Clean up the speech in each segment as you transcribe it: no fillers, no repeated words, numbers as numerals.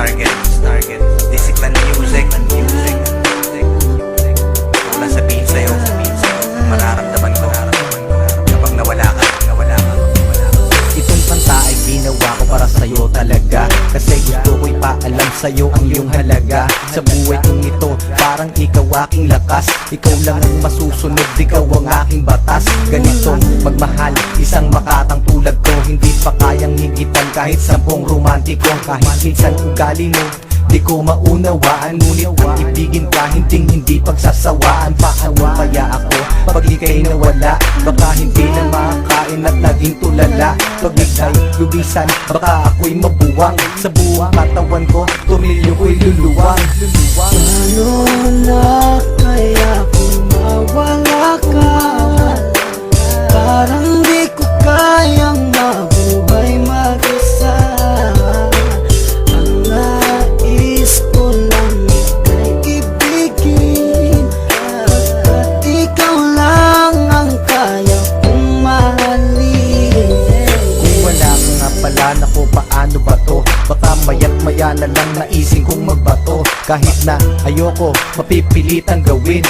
Target Discipline Music. Wala sabihin sa'yo, mararamdaman ko kapag nawala ka. Itong kanta ay ginawa ko para sa'yo talaga, kasi gusto ko ipaalam sa'yo ang iyong halaga. Sa buhay kong ito, parang ikaw aking lakas. Ikaw lang ang masusunod, ikaw ang aking batas. Ganitong magmahal, isang makatang tulad ko, hindi pa kayang higitan kahit 10 romantiko. Kahit minsan ugali mo di ko maunawaan, ngunit ang ibigin ka hindi pagsasawaan. Paano kaya ako pag ika'y nawala? Baka hindi na makakain at naging tulala. Pag ika'y lubisan, baka ako'y mabuwang. Sa buong katawan ko, tumilyo ko'y luluwang. Paano na kaya kung mawala ka? Parang di ko kayang mabuhay mag-isa. Ang nais ko lang ika'y ibigin, at ikaw lang ang kaya kong mahalin. Kung wala ka nga pala, naku paano ba to? Baka maya't maya na lang naising kong magbato. Kahit na ayoko, mapipilitang gawin.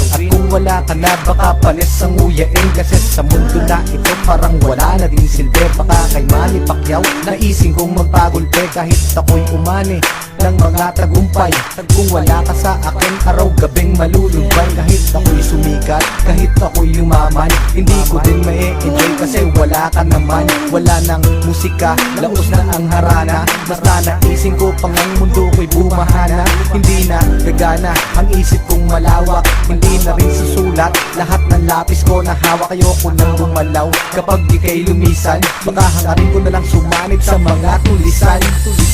At kung wala ka na, baka panis ang nguyain. Kasi sa mundo na ito, parang wala na din silbi. Baka kay Manny Pacquiao, naising kong magpagulpe. Kahit ako'y umani ng mga tagumpay, kung wala ka sa akin, araw-gabing malulumbay. Kahit ako'y sumikat, kahit ako'y yumaman, hindi ko din ma-enjoy kasi wala ka naman. Wala nang musika, laos na ang harana. Mas naising ko pang ang mundo ko'y bumahana. Hindi na gagana ang isip kong malawak, hindi na rin susulat lahat ng lapis ko na hawak. Ayoko nang bumalaw kapag di kay lumisan, baka hangarin ko na lang sumanib sa mga tulisan.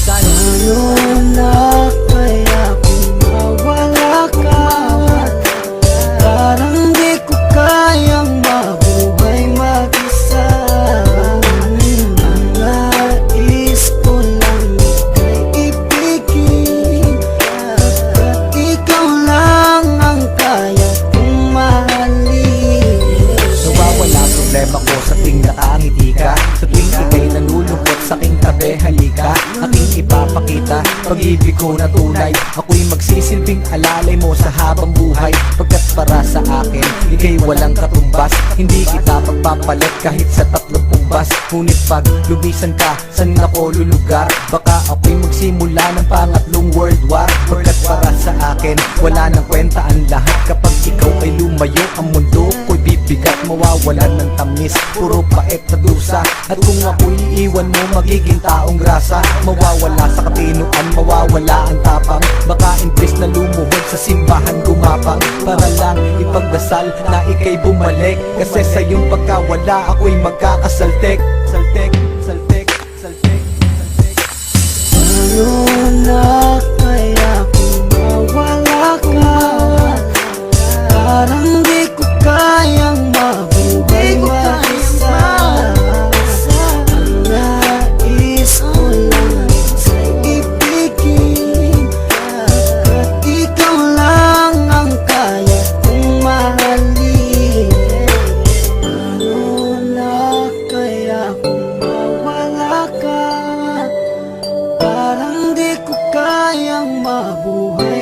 Paano na kaya kung mawala ka? Parang di ko kayang mabuhay mag-isa. Ang nais ko lang ika'y ibigin, at ikaw lang ang kaya kong mahalin. Nawawala problema ko sa tuwing nakangiti ka, sa tuwing ika'y nalulungkot sa aking tabi. Halika, aking ipapakita pag-ibig ko na tunay. Ako'y magsisilbing alalay mo sa habang buhay, pagkat para sa akin ika'y walang katumbas. Hindi kita pagpapalit kahit sa 30 bus. Ngunit pag lumisan ka, saan ako lulugar? Baka ako'y magsimula ng pangatlong world war. Pagkat para sa akin wala nang kwenta ang lahat. Kapag ikaw ay lumayo, ang mundo ko'y bibigat. Mawawalan ng tamis, puro pait na dusa. At kung ako'y iiwan mo, magiging taong grasa. Mawawala sa katinuan, mawawala ang tapang. Baka imbes na lumuhod sa simbahan gumapang, para lang ipagdasal na ika'y bumalik. Kasi sa iyong pagkawala, ako'y magkakasaltek. Paano na kaya kung mawala ka? Parang di ko kayang mabuhay mag-isa. Ang nais ko lang ika'y ibigin, at ikaw lang ang kaya kong mahalin. Paano na kaya kung mawala ka? Parang di ko kayang mabuhay